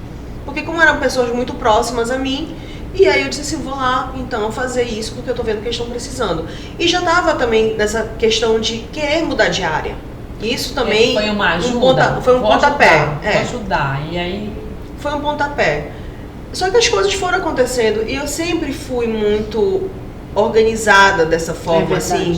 Speaker 4: Porque como eram pessoas muito próximas a mim, e aí eu disse assim, vou lá então fazer isso porque eu tô vendo que eles estão precisando. E já tava também nessa questão de querer mudar de área. Isso também
Speaker 2: foi uma ajuda,
Speaker 4: foi um pontapé.
Speaker 2: Vou ajudar, e aí...
Speaker 4: Foi um pontapé. Só que as coisas foram acontecendo e eu sempre fui muito organizada dessa forma, assim,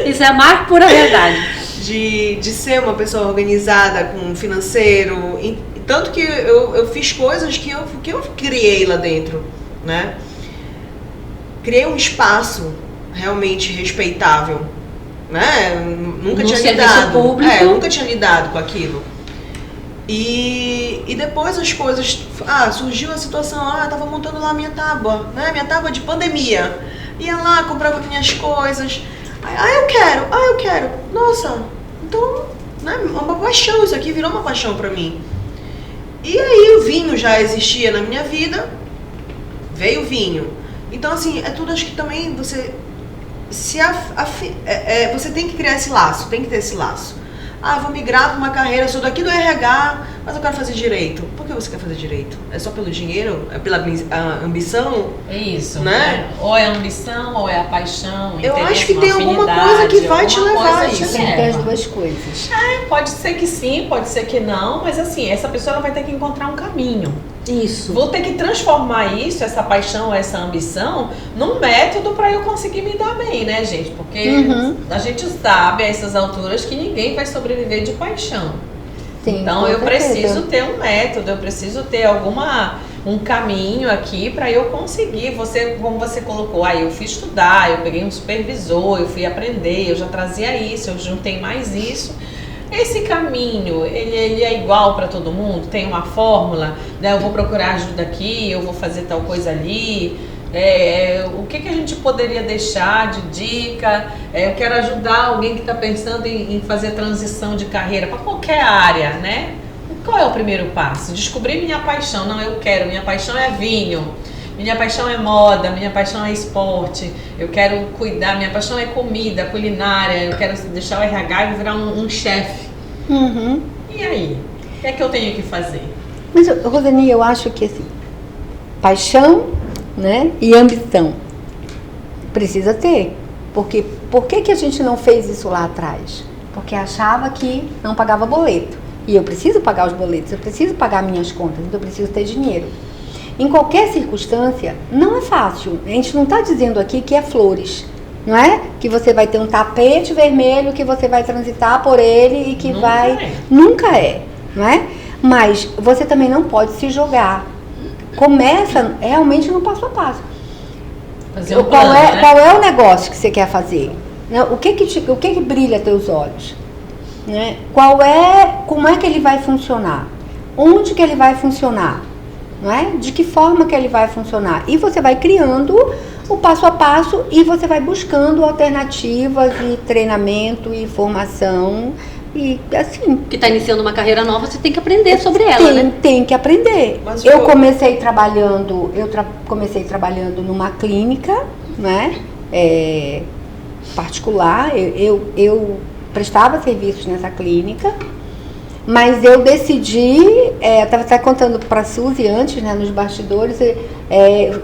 Speaker 1: Isso é a mais pura verdade.
Speaker 4: De ser uma pessoa organizada com o financeiro. Tanto que eu fiz coisas que eu criei lá dentro, né? Criei um espaço realmente respeitável, né? Nunca tinha lidado com aquilo. E depois as coisas... surgiu a situação, tava montando lá a minha tábua, né? Minha tábua de pandemia. Ia lá, comprava minhas coisas. Eu quero. Nossa, então, né? Uma paixão, isso aqui virou uma paixão pra mim. E aí o vinho já existia na minha vida, veio o vinho. Então, assim, é tudo, acho que também você... você tem que criar esse laço, tem que ter esse laço. Vou migrar para uma carreira, sou daqui do RH, mas eu quero fazer direito. Por que você quer fazer direito? É só pelo dinheiro? É pela ambição?
Speaker 2: É isso,
Speaker 4: né?
Speaker 2: Ou é a ambição, ou é a paixão.
Speaker 4: Eu acho que tem alguma coisa que vai te levar a isso.
Speaker 3: Tem que ter as duas coisas.
Speaker 2: Pode ser que sim, pode ser que não, mas assim, essa pessoa ela vai ter que encontrar um caminho.
Speaker 1: Isso.
Speaker 2: Vou ter que transformar isso, essa paixão, essa ambição, num método para eu conseguir me dar bem, né, gente? Porque a gente sabe a essas alturas que ninguém vai sobreviver de paixão.
Speaker 3: Sim,
Speaker 2: então eu preciso ter um método, eu preciso ter um caminho aqui para eu conseguir. Como você colocou, eu fui estudar, eu peguei um supervisor, eu fui aprender, eu já trazia isso, eu juntei mais isso. Esse caminho, ele é igual para todo mundo? Tem uma fórmula, né? Eu vou procurar ajuda aqui, eu vou fazer tal coisa ali. O que a gente poderia deixar de dica? Eu quero ajudar alguém que está pensando em fazer transição de carreira para qualquer área, né? Qual é o primeiro passo? Descobrir minha paixão. Não, eu quero, minha paixão é vinho. Minha paixão é moda, minha paixão é esporte, eu quero cuidar, minha paixão é comida, culinária, eu quero deixar o RH e virar um chefe. E aí? O que é que eu tenho que fazer?
Speaker 3: Mas, Rosani, eu acho que assim, paixão, né, e ambição precisa ter. Porque por que a gente não fez isso lá atrás? Porque achava que não pagava boleto. E eu preciso pagar os boletos, eu preciso pagar minhas contas, então eu preciso ter dinheiro. Em qualquer circunstância, não é fácil. A gente não está dizendo aqui que é flores, não é? Que você vai ter um tapete vermelho, que você vai transitar por ele e que Nunca é, não é? Mas você também não pode se jogar. Começa realmente no passo a passo.
Speaker 2: Fazer um plano, né?
Speaker 3: Qual é o negócio que você quer fazer? O que brilha teus olhos? Né? Como é que ele vai funcionar? Onde que ele vai funcionar? Não é? De que forma que ele vai funcionar? E você vai criando o passo a passo e você vai buscando alternativas e treinamento e formação e assim.
Speaker 1: Que está iniciando uma carreira nova, você tem que aprender sobre ela, né?
Speaker 3: Tem que aprender. Eu comecei trabalhando numa clínica, né? Particular. Eu prestava serviços nessa clínica. Mas eu decidi, estava contando para a Suzy antes, né, nos bastidores,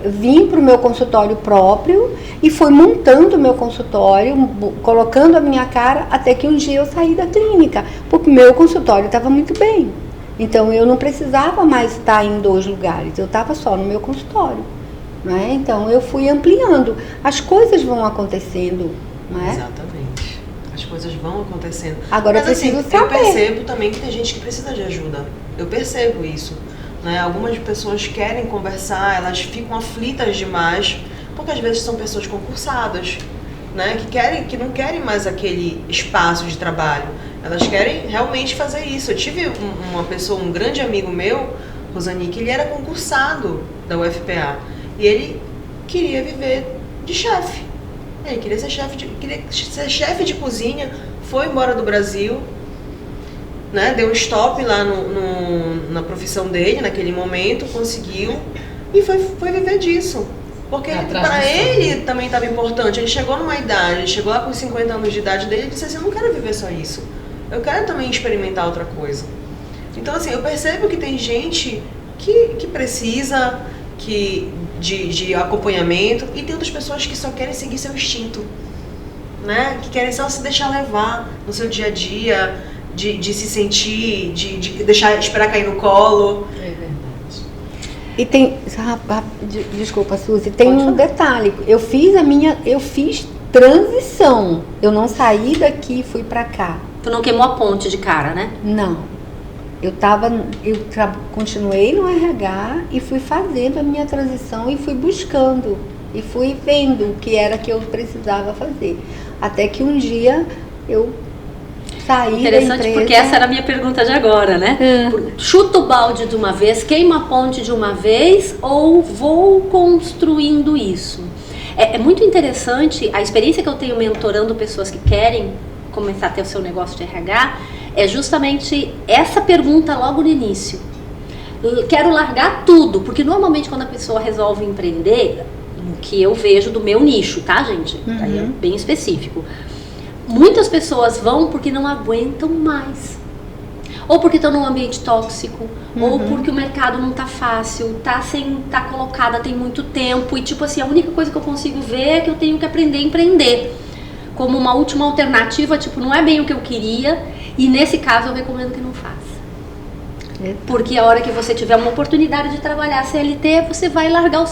Speaker 3: vim para o meu consultório próprio e fui montando o meu consultório, colocando a minha cara, até que um dia eu saí da clínica, porque o meu consultório estava muito bem. Então eu não precisava mais estar em 2 lugares, eu estava só no meu consultório. Né? Então eu fui ampliando, as coisas vão acontecendo. Né?
Speaker 4: Exatamente. as coisas vão acontecendo.
Speaker 3: Agora
Speaker 4: mas assim,
Speaker 3: preciso saber.
Speaker 4: eu percebo também que tem gente que precisa de ajuda. Eu percebo isso. Né? Algumas pessoas querem conversar, elas ficam aflitas demais, porque às vezes são pessoas concursadas, né? Que não querem mais aquele espaço de trabalho. Elas querem realmente fazer isso. Eu tive uma pessoa, um grande amigo meu, Rosani, que ele era concursado da UFPA e ele queria viver de chefe. Ele queria ser chefe de cozinha, foi embora do Brasil, né? Deu um stop lá na profissão dele naquele momento, conseguiu e foi viver disso. Porque para ele também estava importante. Ele chegou numa idade, ele chegou lá com 50 anos de idade dele e disse assim, eu não quero viver só isso. Eu quero também experimentar outra coisa. Então, assim, eu percebo que tem gente que precisa de acompanhamento e tem outras pessoas que só querem seguir seu instinto, né? Que querem só se deixar levar no seu dia a dia, de se sentir, de esperar cair no colo.
Speaker 2: É verdade.
Speaker 3: E tem, desculpa, Suzy, tem um detalhe. Eu fiz transição. Eu não saí daqui e fui pra cá.
Speaker 1: Tu não queimou a ponte de cara, né?
Speaker 3: Não. Eu continuei no RH e fui fazendo a minha transição e fui buscando. E fui vendo o que era que eu precisava fazer. Até que um dia eu saí da empresa.
Speaker 1: Interessante, porque essa era a minha pergunta de agora, né? Chuta o balde de uma vez, queima a ponte de uma vez ou vou construindo isso? É muito interessante, a experiência que eu tenho mentorando pessoas que querem começar a ter o seu negócio de RH é justamente essa pergunta logo no início. Quero largar tudo, porque normalmente quando a pessoa resolve empreender, o que eu vejo do meu nicho, tá, gente? Aí é bem específico. Muitas pessoas vão porque não aguentam mais. Ou porque estão num ambiente tóxico, ou porque o mercado não tá fácil, tá colocada tem muito tempo e tipo assim, a única coisa que eu consigo ver é que eu tenho que aprender a empreender. Como uma última alternativa, tipo, não é bem o que eu queria, e nesse caso eu recomendo que não faça. Porque a hora que você tiver uma oportunidade de trabalhar CLT, você vai largar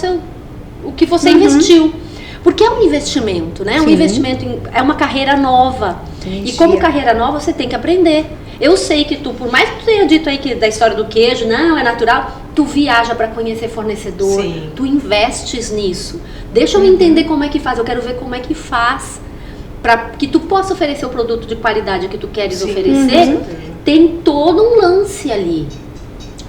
Speaker 1: o que você investiu. Porque é um investimento, né? Um investimento é uma carreira nova. E como carreira nova, você tem que aprender. Eu sei que tu, por mais que tu tenha dito aí que da história do queijo, não, é natural, tu viaja para conhecer fornecedor, tu investes nisso. Deixa eu entender como é que faz, eu quero ver como é que faz. Para que tu possa oferecer o produto de qualidade que tu queres oferecer, tem todo um lance ali.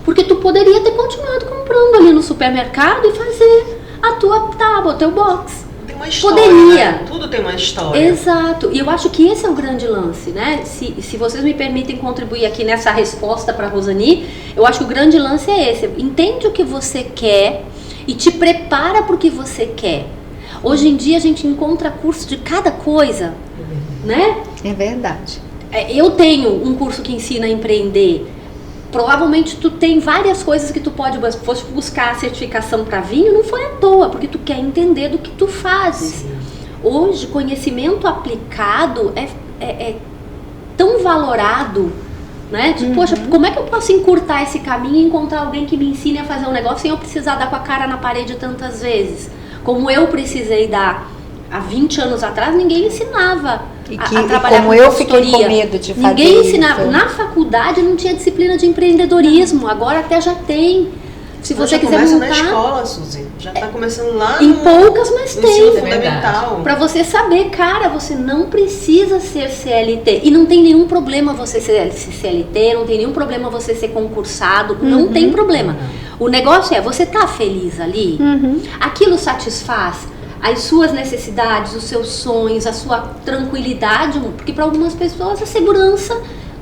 Speaker 1: Porque tu poderia ter continuado comprando ali no supermercado e fazer a tua tábua, o teu box.
Speaker 4: Tem uma história,
Speaker 1: poderia.
Speaker 4: Né? Tudo tem uma história.
Speaker 1: Exato. E eu acho que esse é o grande lance, né? Se vocês me permitem contribuir aqui nessa resposta para a Rosani, eu acho que o grande lance é esse. Entende o que você quer e te prepara para o que você quer. Hoje em dia a gente encontra curso de cada coisa, né?
Speaker 3: É verdade.
Speaker 1: Eu tenho um curso que ensina a empreender. Provavelmente tu tem várias coisas que tu pode buscar a certificação para vinho, não foi à toa, porque tu quer entender do que tu fazes. Hoje, conhecimento aplicado é tão valorado, né? Tipo, poxa, como é que eu posso encurtar esse caminho e encontrar alguém que me ensine a fazer um negócio sem eu precisar dar com a cara na parede tantas vezes? Como eu precisei dar há 20 anos atrás, ninguém ensinava a trabalhar
Speaker 3: como
Speaker 1: com
Speaker 3: eu
Speaker 1: consultoria.
Speaker 3: fiquei com medo de fazer
Speaker 1: Ninguém ensinava.
Speaker 3: isso.
Speaker 1: Na faculdade não tinha disciplina de empreendedorismo, agora até já tem. Se você
Speaker 4: já
Speaker 1: quiser
Speaker 4: começa
Speaker 1: montar,
Speaker 4: na escola, Suzy. Já está começando lá
Speaker 1: em poucas, mas
Speaker 4: no
Speaker 1: tem.
Speaker 4: ensino fundamental.
Speaker 1: Para você saber, cara, você não precisa ser CLT. E não tem nenhum problema você ser CLT, não tem nenhum problema você ser concursado, não tem problema. O negócio é, você tá feliz ali? Aquilo satisfaz as suas necessidades, os seus sonhos, a sua tranquilidade? Porque para algumas pessoas a segurança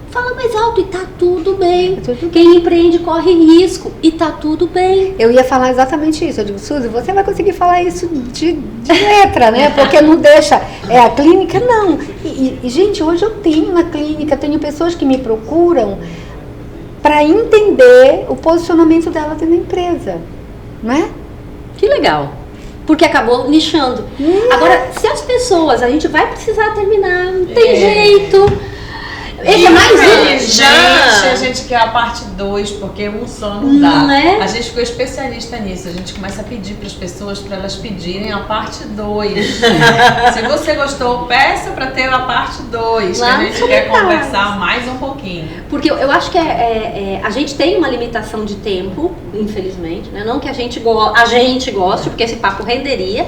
Speaker 1: fala mais alto e tá tudo bem. Quem empreende corre risco e tá tudo bem.
Speaker 3: Eu ia falar exatamente isso. Eu digo, Suzy, você vai conseguir falar isso de letra, né? Porque não deixa. É a clínica, não. E, gente, hoje eu tenho na clínica, tenho pessoas que me procuram para entender o posicionamento dela dentro da empresa, né?
Speaker 1: Que legal. Porque acabou nichando. Agora, se as pessoas, a gente vai precisar terminar, não tem jeito. Esse é mais
Speaker 2: Infelizmente, a gente quer a parte 2, porque um só não dá.
Speaker 1: Não é?
Speaker 2: A gente ficou especialista nisso. A gente começa a pedir para as pessoas, para elas pedirem a parte 2. Se você gostou, peça para ter a parte 2, que a gente quer conversar mais um pouquinho.
Speaker 1: Porque eu acho que a gente tem uma limitação de tempo, infelizmente, né? Não que a gente goste, porque esse papo renderia.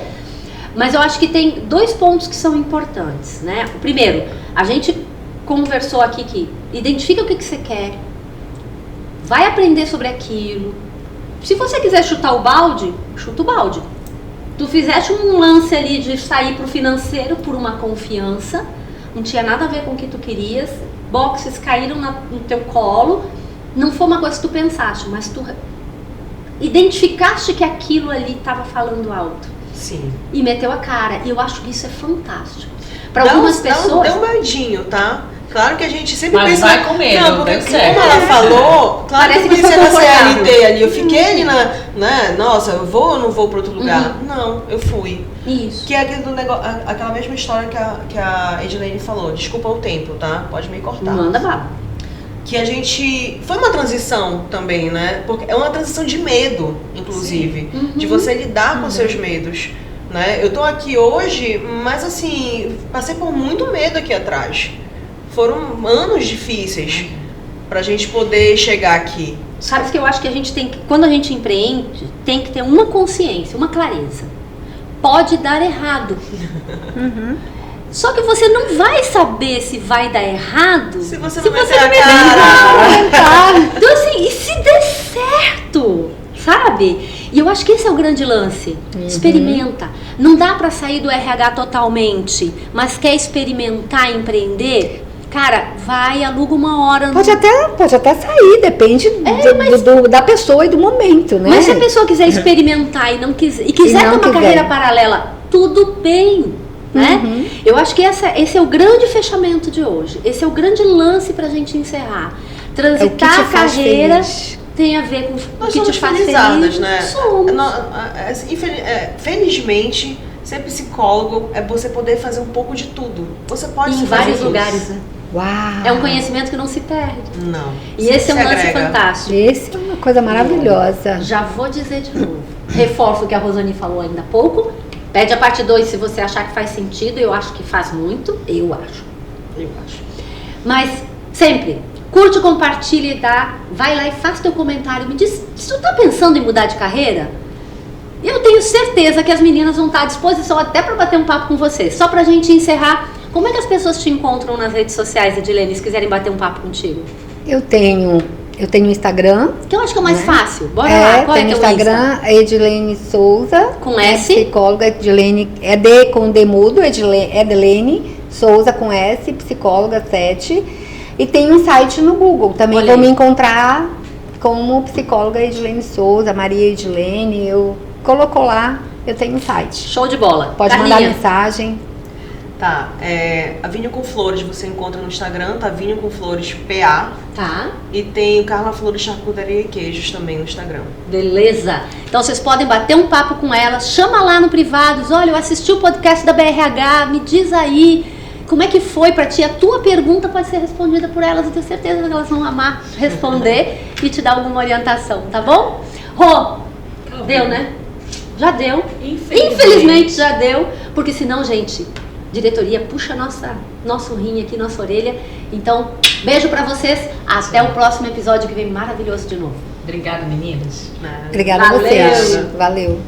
Speaker 1: Mas eu acho que tem 2 pontos que são importantes, né? O primeiro, a gente conversou aqui que identifica o que você quer, vai aprender sobre aquilo. Se você quiser chutar o balde, chuta o balde. Tu fizeste um lance ali de sair pro financeiro por uma confiança, não tinha nada a ver com o que tu querias, boxes caíram no teu colo, não foi uma coisa que tu pensaste, mas tu identificaste que aquilo ali estava falando alto.
Speaker 4: Sim.
Speaker 1: E meteu a cara. E eu acho que isso é fantástico. Para algumas pessoas...
Speaker 4: Dá um medinho, tá? Claro que a gente sempre
Speaker 2: mas
Speaker 4: pensa...
Speaker 2: vai com medo,
Speaker 4: não, porque
Speaker 2: deu certo.
Speaker 4: como ela falou, claro
Speaker 1: Parece
Speaker 4: que eu pensei
Speaker 1: que
Speaker 4: na
Speaker 1: foi confortável.
Speaker 4: CLT ali. Eu fiquei ali né? Nossa, eu vou ou não vou para outro lugar? Não, eu fui.
Speaker 1: Isso.
Speaker 4: Que é aquele do negócio, aquela mesma história que a Edilene falou. Desculpa o tempo, tá? Pode me cortar.
Speaker 1: Manda bala.
Speaker 4: Que a gente... Foi uma transição também, né? Porque é uma transição de medo, inclusive. De você lidar com seus medos. Né? Eu tô aqui hoje, mas assim, passei por muito medo aqui atrás. Foram anos difíceis pra gente poder chegar aqui.
Speaker 1: Sabe que eu acho que a gente tem que, quando a gente empreende, tem que ter uma consciência, uma clareza. Pode dar errado. Só que você não vai saber se vai dar errado
Speaker 4: se você não meter a cara.
Speaker 1: Então assim, e se der certo, sabe? E eu acho que esse é o grande lance. Experimenta. Não dá pra sair do RH totalmente, mas quer experimentar, empreender? Cara, vai, aluga uma hora.
Speaker 3: Pode até sair, depende da pessoa e do momento, né?
Speaker 1: Mas se a pessoa quiser experimentar e quiser ter uma carreira paralela, tudo bem, né? Eu acho que esse é o grande fechamento de hoje. Esse é o grande lance pra gente encerrar. Transitar a carreira tem a ver com o que te faz feliz.
Speaker 4: Né?
Speaker 1: Somos.
Speaker 4: Felizmente, ser psicólogo é você poder fazer um pouco de tudo. Você pode
Speaker 1: em vários lugares, né?
Speaker 3: Uau.
Speaker 1: É um conhecimento que não se perde.
Speaker 4: Não.
Speaker 1: E esse é um lance fantástico.
Speaker 3: Esse é uma coisa maravilhosa.
Speaker 1: Já vou dizer de novo. Reforço o que a Rosane falou ainda há pouco. Pede a parte 2 se você achar que faz sentido. Eu acho que faz muito. Eu acho. Mas sempre curte, compartilha e dá. Vai lá e faz teu comentário. Me diz se tu tá pensando em mudar de carreira. Eu tenho certeza que as meninas vão estar à disposição até para bater um papo com você. Só pra gente encerrar, como é que as pessoas te encontram nas redes sociais, Edilene, se quiserem bater um papo contigo?
Speaker 3: Eu tenho Instagram.
Speaker 1: Que eu acho que é o mais fácil. Bora lá, qual é teu
Speaker 3: Instagram? Edilene Souza.
Speaker 1: Com S?
Speaker 3: Psicóloga, Edilene, D com D mudo, Edilene Souza com S, psicóloga 7. E tem um site no Google, também vão me encontrar como psicóloga Edilene Souza, Maria Edilene, eu colocou lá, eu tenho um site.
Speaker 1: Show de bola.
Speaker 3: Pode mandar mensagem.
Speaker 4: Tá, a Vinho com Flores você encontra no Instagram, tá? Vinho com Flores PA.
Speaker 1: Tá.
Speaker 4: E tem o Carla Flores Charcutaria e Queijos também no Instagram.
Speaker 1: Beleza. Então vocês podem bater um papo com elas, chama lá no privado, olha, eu assisti o podcast da BRH, me diz aí como é que foi pra ti. A tua pergunta pode ser respondida por elas, eu tenho certeza que elas vão amar responder e te dar alguma orientação, tá bom? Rô, deu, né? Já deu. Infelizmente já deu, porque senão, gente, diretoria puxa nosso rim aqui, nossa orelha. Então, beijo pra vocês. Até o próximo episódio que vem maravilhoso de novo.
Speaker 2: Obrigada, meninas.
Speaker 3: Obrigada a vocês. Valeu.